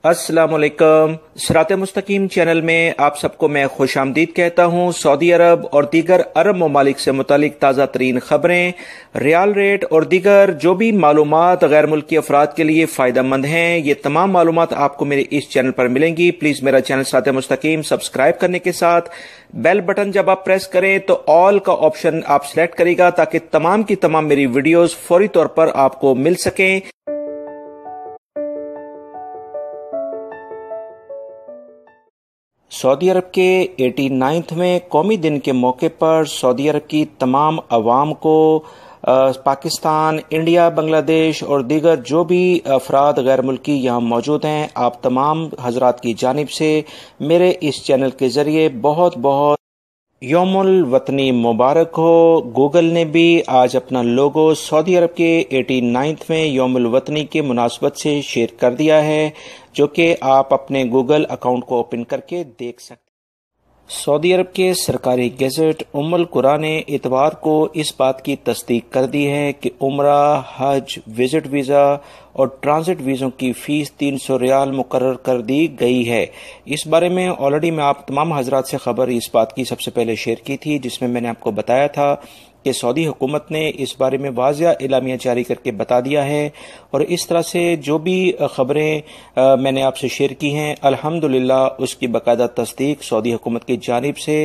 अस्सलाम वालेकुम। सिरात मुस्तकीम चैनल में आप सबको मैं खुश आमदीद कहता हूँ। सऊदी अरब और दीगर अरब ममालिक से मुतालिक ताज़ा तरीन खबरें, रियाल रेट और दीगर जो भी मालूमात गैर मुल्की अफराद के लिए फ़ायदा मंद हैं, ये तमाम मालूमात आपको मेरे इस चैनल पर मिलेंगी। प्लीज़ मेरा चैनल सिरात मुस्तकीम सब्सक्राइब करने के साथ बेल बटन जब आप प्रेस करें तो ऑल का ऑप्शन आप सिलेक्ट करेगा ताकि तमाम की तमाम मेरी वीडियोज़ फौरी तौर पर आपको मिल सकें। सऊदी अरब के 89वें कौमी दिन के मौके पर सऊदी अरब की तमाम अवाम को पाकिस्तान, इंडिया, बांग्लादेश और दीगर जो भी अफराद गैर मुल्की यहाँ मौजूद हैं, आप तमाम हजरात की जानिब से मेरे इस चैनल के ज़रिए बहुत बहुत यौमुल वतनी मुबारक हो। गूगल ने भी आज अपना लोगो सऊदी अरब के 89वें यौमुल वतनी के मुनासबत से शेयर कर दिया है, जो कि आप अपने गूगल अकाउंट को ओपन करके देख सकते हैं। सऊदी अरब के सरकारी गैजेट उम्मुल कुरा ने इतवार को इस बात की तस्दीक कर दी है कि उम्रा, हज, विजिट वीज़ा और ट्रांजिट वीज़ों की फ़ीस 300 रियाल मुकर्रर कर दी गई है। इस बारे में ऑलरेडी मैं आप तमाम हजरात से खबर इस बात की सबसे पहले शेयर की थी, जिसमें मैंने आपको बताया था कि सऊदी हुकूमत ने इस बारे में वाज़िया एलामिया जारी करके बता दिया है। और इस तरह से जो भी खबरें मैंने आपसे शेयर की हैं, अल्हम्दुलिल्लाह उसकी बाकायदा तस्दीक सऊदी हुकूमत की जानिब से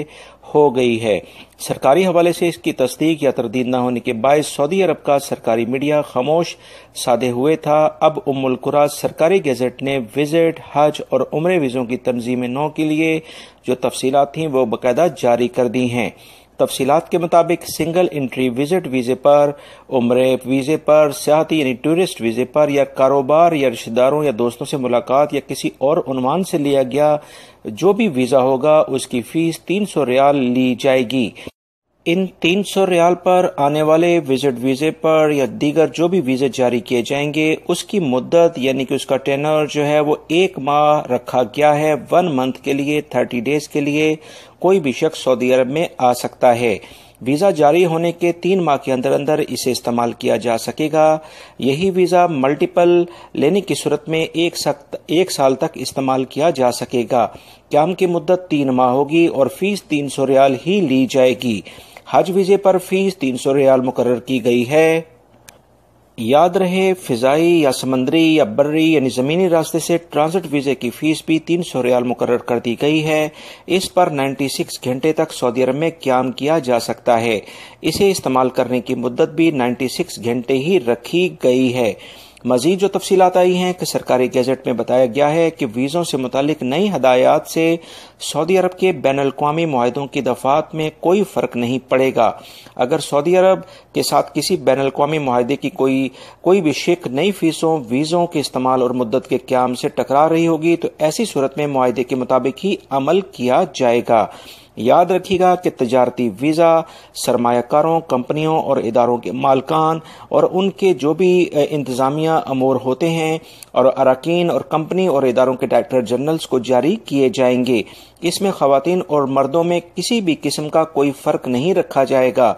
हो गई है। सरकारी हवाले से इसकी तस्दीक या तरदीद न होने के बायस सऊदी अरब का सरकारी मीडिया खामोश साधे हुए था। अब उम्मुल कुरा सरकारी गैजेट ने विजिट, हज और उम्रे वीज़ों की तंजीम नौ के लिए जो तफसीलात थीं वो बाकायदा जारी कर दी हैं। तफसीलात के मुताबिक सिंगल एंट्री विजिट वीज़े पर, उम्रे वीज़े पर, सियाहती यानी टूरिस्ट वीज़े पर या कारोबार या रिश्तेदारों या दोस्तों से मुलाकात या किसी और उन्वान से लिया गया जो भी वीज़ा होगा उसकी फ़ीस 300 रियाल ली जाएगी। इन 300 रियाल पर आने वाले विजिट वीज़े पर या दीगर जो भी वीज़े जारी किए जाएंगे उसकी मुद्दत यानी कि उसका टेनर जो है वो 1 माह रखा गया है। 1 मंथ के लिए 30 डेज के लिए कोई भी शख्स सऊदी अरब में आ सकता है। वीज़ा जारी होने के 3 माह के अंदर अंदर इसे इस्तेमाल किया जा सकेगा। यही वीज़ा मल्टीपल लेने की सूरत में 1 साल तक इस्तेमाल किया जा सकेगा। क़याम की मुद्दत 3 माह होगी और फ़ीस 300 रियाल ही ली जाएगी। हज वीज़े पर फ़ीस 300 रियाल मुकर्रर की गई है। याद रहे, फ़िज़ाई या समंदरी या बर्री यानी ज़मीनी रास्ते से ट्रांजिट वीज़े की फ़ीस भी 300 रियाल मुकर्रर कर दी गई है। इस पर 96 घंटे तक सऊदी अरब में क़याम किया जा सकता है। इसे इस्तेमाल करने की मुद्दत भी 96 घंटे ही रखी गई है। मजीद जो तफसीलात आई हैं कि सरकारी गैजेट में बताया गया है कि वीज़ों से मुतालिक नई हदायत से सऊदी अरब के बैनुल-अक़वामी मुआहदों की दफ़ात में कोई फ़र्क नहीं पड़ेगा। अगर सऊदी अरब के साथ किसी बैनुल-अक़वामी मुआहदे की कोई भी शिक नई फ़ीसों, वीज़ों के इस्तेमाल और मुद्दत के क़याम से टकरा रही होगी तो ऐसी सूरत में मुआहदे के मुताबिक ही अमल किया जाएगा। याद रखिएगा कि तजारती वीज़ा सरमायाकारों, कंपनियों और इदारों के मालकान और उनके जो भी इंतज़ामिया अमूर होते हैं और अरकान और कंपनी और इदारों के डायरेक्टर जनरल्स को जारी किए जाएंगे। इसमें ख़वातीन और मर्दों में किसी भी किस्म का कोई फ़र्क नहीं रखा जाएगा।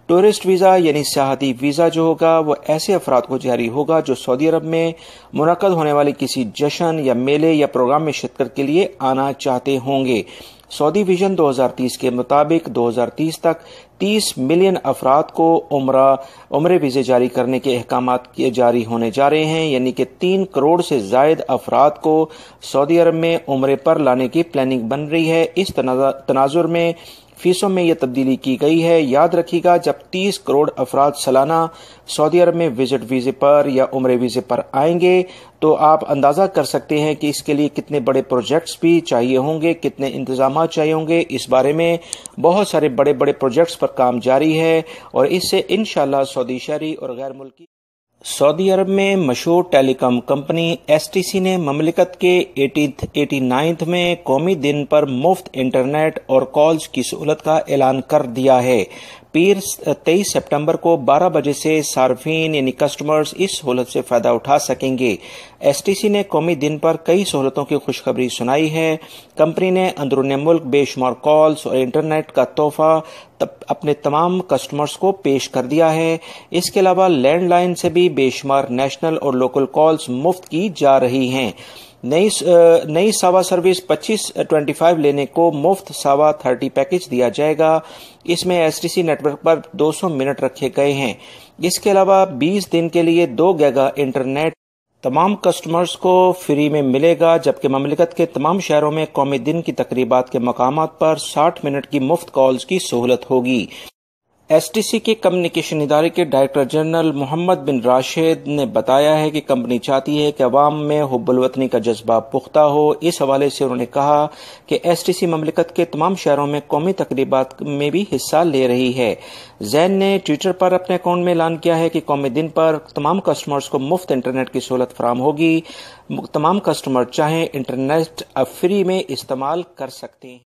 टूरिस्ट वीज़ा यानी सियाहती वीज़ा जो होगा वो ऐसे अफराद को जारी होगा जो सऊदी अरब में मुनक्कद होने वाले किसी जश्न या मेले या प्रोग्राम में शिरकत के लिए आना चाहते होंगे। सऊदी विजन 2030 के मुताबिक 2030 तक 30 मिलियन अफराद को उम्रे वीज़े जारी करने के अहकामात जारी होने जा रहे हैं, यानी कि 3 करोड़ से ज़ायद अफराद को सऊदी अरब में उम्रे पर लाने की प्लानिंग बन रही है। इस तनाजुर में फीसों में यह तब्दीली की गई है। याद रखिएगा, जब 30 करोड़ अफराद सालाना सऊदी अरब में विजिट वीज़े पर या उम्रे वीज़े पर आएंगे तो आप अंदाज़ा कर सकते हैं कि इसके लिए कितने बड़े प्रोजेक्ट्स भी चाहिए होंगे, कितने इंतजाम चाहिए होंगे। इस बारे में बहुत सारे बड़े बड़े प्रोजेक्ट्स पर काम जारी है और इससे इंशाअल्लाह सऊदी शहरी और गैर मुल्की सऊदी अरब में मशहूर टेलीकॉम कंपनी STC ने ममलिकत के 89वें कौमी दिन पर मुफ्त इंटरनेट और कॉल्स की सहूलत का ऐलान कर दिया है। पीर 23 सितंबर को 12 बजे से सार्फिन यानी कस्टमर्स इस सहूलत से फ़ायदा उठा सकेंगे। STC ने कौमी दिन पर कई सहूलतों की खुशखबरी सुनाई है। कंपनी ने अंदरूनी मुल्क बेशुमार कॉल्स और इंटरनेट का तोहफा अपने तमाम कस्टमर्स को पेश कर दिया है। इसके अलावा लैंडलाइन से भी बेशुमार नेशनल और लोकल कॉल्स मुफ्त की जा रही हैं। نئی ساوا سروس 2525 لینے کو مفت ساوا 30 پیکج دیا جائے گا۔ اس میں S T C network پر 200 منٹ رکھے گئے ہیں۔ اس کے علاوہ 20 دن کے لیے 2 گیگا انٹرنیٹ تمام کسٹمرز کو فری میں ملے گا، جبکہ مملکت کے تمام شہروں میں قومی دن کی تقریبات کے مقامات پر 60 منٹ کی مفت کالز کی سہولت ہوگی۔ ایس ٹی سی کے کمیونیکیشن ادارے کے ڈائریکٹر جنرل محمد بن راشد نے بتایا ہے کہ کمپنی چاہتی ہے کہ عوام میں حب الوطنی کا جذبہ پختہ ہو۔ اس حوالے سے انہوں نے کہا کہ ایس ٹی سی مملکت کے تمام شہروں میں قومی تقریبات میں بھی حصہ لے رہی ہے۔ زین نے ٹویٹر پر اپنے اکاؤنٹ میں اعلان کیا ہے کہ قومی دن پر تمام کسٹمرز کو مفت انٹرنیٹ کی سہولت فراہم ہوگی۔ تمام کسٹمر چاہیں انٹرنیٹ اب فری میں استعمال کر سکتے ہیں۔